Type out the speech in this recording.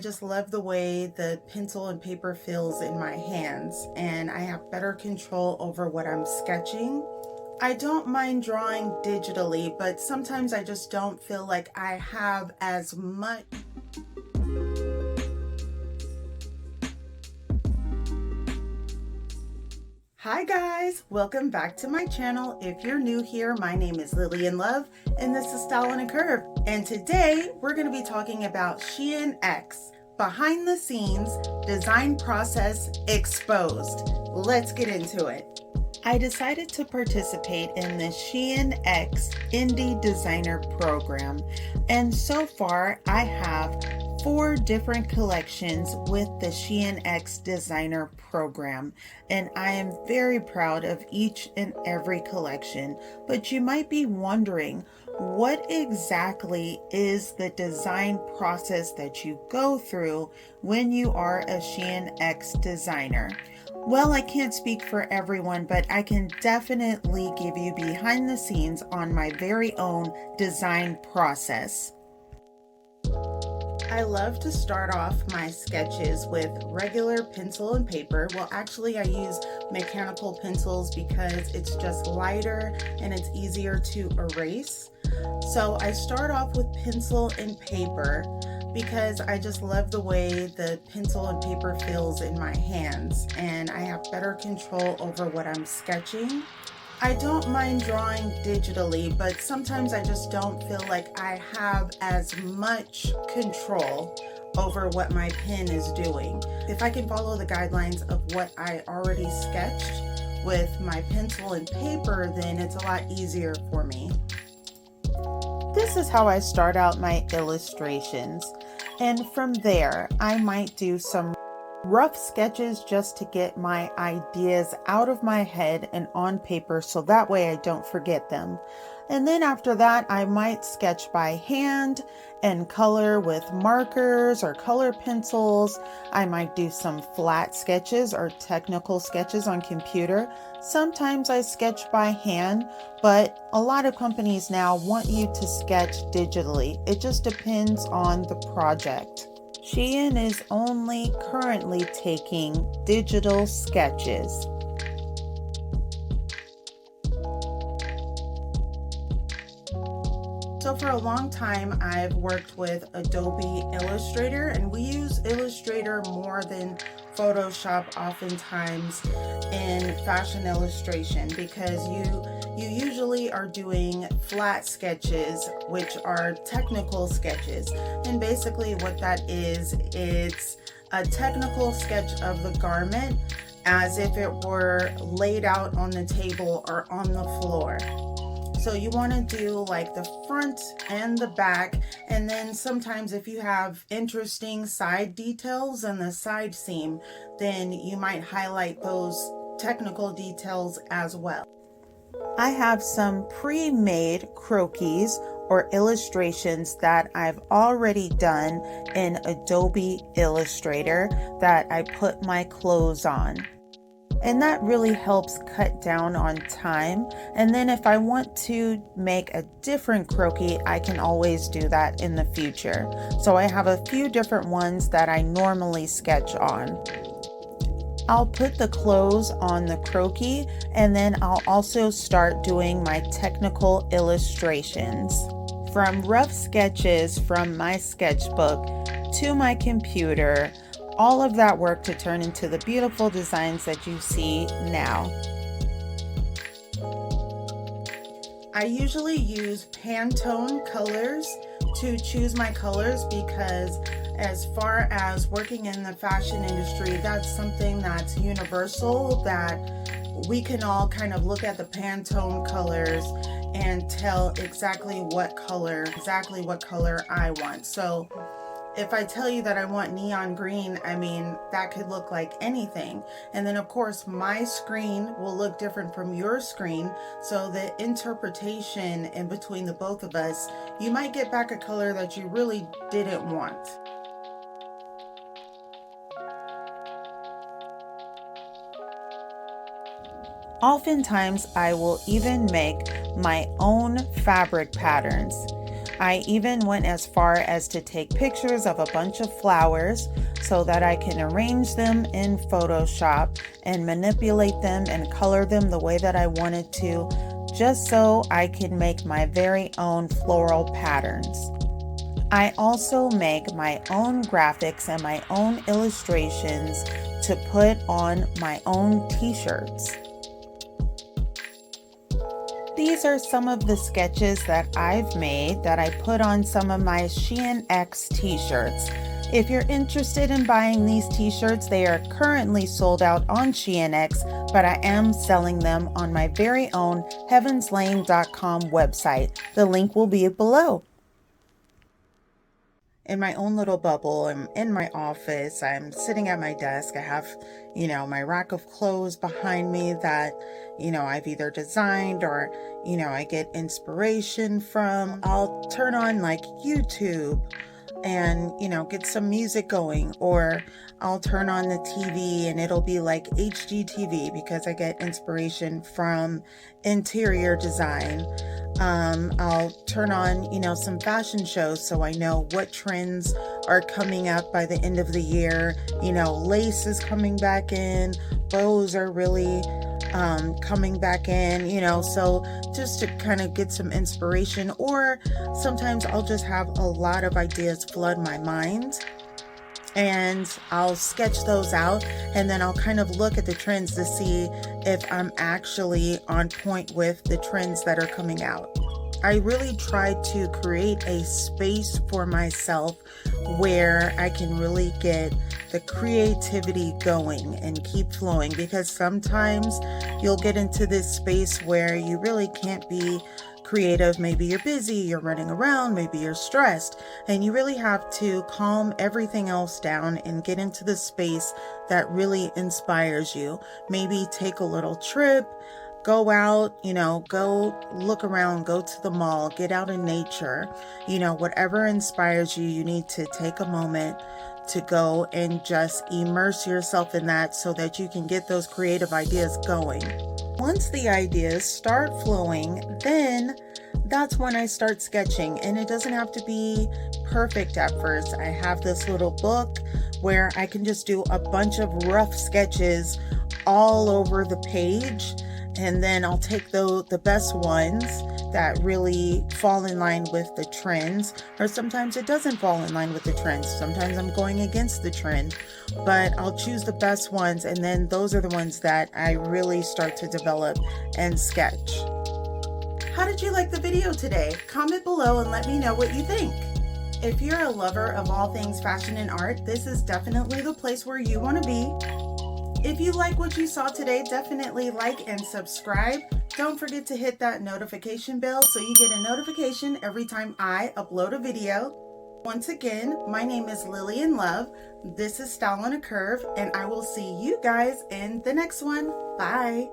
I just love the way the pencil and paper feels in my hands, and I have better control over what I'm sketching. I don't mind drawing digitally, but sometimes I just don't feel like I have as much. Hi guys, welcome back to my channel. If you're new here, my name is Lillian Love and this is Style in a Curve. And today we're going to be talking about Shein X, behind the scenes, design process exposed. Let's get into it. I decided to participate in the Shein X Indie Designer Program, and so far I have 4 different collections with the Shein X Designer Program, and I am very proud of each and every collection. But you might be wondering, what exactly is the design process that you go through when you are a Shein X designer? Well, I can't speak for everyone, but I can definitely give you behind the scenes on my very own design process. I love to start off my sketches with regular pencil and paper. Well, actually I use mechanical pencils because it's just lighter and it's easier to erase. So I start off with pencil and paper because I just love the way the pencil and paper feels in my hands, and I have better control over what I'm sketching. I don't mind drawing digitally, but sometimes I just don't feel like I have as much control over what my pen is doing. If I can follow the guidelines of what I already sketched with my pencil and paper, then it's a lot easier for me. This is how I start out my illustrations, and from there I might do some rough sketches just to get my ideas out of my head and on paper, so that way I don't forget them. And then after that I might sketch by hand and color with markers or color pencils. I might do some flat sketches or technical sketches on computer. Sometimes I sketch by hand, but a lot of companies now want you to sketch digitally. It just depends on the project. Shein is only currently taking digital sketches. So for a long time, I've worked with Adobe Illustrator, and we use Illustrator more than Photoshop oftentimes in fashion illustration, because you usually are doing flat sketches, which are technical sketches. And basically what that is, it's a technical sketch of the garment as if it were laid out on the table or on the floor. So you want to do like the front and the back, and then sometimes if you have interesting side details in the side seam, then you might highlight those technical details as well. I have some pre-made croquis or illustrations that I've already done in Adobe Illustrator that I put my clothes on. And that really helps cut down on time. And then if I want to make a different croquis, I can always do that in the future. So I have a few different ones that I normally sketch on. I'll put the clothes on the croquis, and then I'll also start doing my technical illustrations. From rough sketches from my sketchbook to my computer, all of that work to turn into the beautiful designs that you see now. I usually use Pantone colors to choose my colors, because as far as working in the fashion industry, that's something that's universal, that we can all kind of look at the Pantone colors and tell exactly what color I want. So if I tell you that I want neon green, I mean, that could look like anything. And then of course my screen will look different from your screen, so the interpretation in between the both of us, you might get back a color that you really didn't want. Oftentimes I will even make my own fabric patterns. I even went as far as to take pictures of a bunch of flowers so that I can arrange them in Photoshop and manipulate them and color them the way that I wanted to, just so I can make my very own floral patterns. I also make my own graphics and my own illustrations to put on my own t-shirts. These are some of the sketches that I've made that I put on some of my Shein X t-shirts. If you're interested in buying these t-shirts, they are currently sold out on Shein X, but I am selling them on my very own heavenslane.com website. The link will be below. In my own little bubble, I'm in my office, I'm sitting at my desk, I have, my rack of clothes behind me that, I've either designed or, I get inspiration from. I'll turn on like YouTube and, get some music going, or I'll turn on the TV and it'll be like HGTV because I get inspiration from interior design. I'll turn on, some fashion shows so I know what trends are coming up by the end of the year. Lace is coming back in, bows are really coming back in, so just to kind of get some inspiration. Or sometimes I'll just have a lot of ideas flood my mind, and I'll sketch those out, and then I'll kind of look at the trends to see if I'm actually on point with the trends that are coming out. I really try to create a space for myself where I can really get the creativity going and keep flowing, because sometimes you'll get into this space where you really can't be creative. Maybe you're busy, you're running around, maybe you're stressed, and you really have to calm everything else down and get into the space that really inspires you. Maybe take a little trip, go out, go look around, go to the mall, get out in nature, whatever inspires you, you need to take a moment to go and just immerse yourself in that so that you can get those creative ideas going. Once the ideas start flowing, then that's when I start sketching, and it doesn't have to be perfect at first. I have this little book where I can just do a bunch of rough sketches all over the page, and then I'll take the best ones that really fall in line with the trends, or sometimes it doesn't fall in line with the trends. Sometimes I'm going against the trend, but I'll choose the best ones, and then those are the ones that I really start to develop and sketch. How did you like the video today? Comment below and let me know what you think. If you're a lover of all things fashion and art, this is definitely the place where you want to be. If you like what you saw today, definitely like and subscribe. Don't forget to hit that notification bell so you get a notification every time I upload a video. Once again, my name is Lillian Love. This is Style on a Curve, and I will see you guys in the next one. Bye.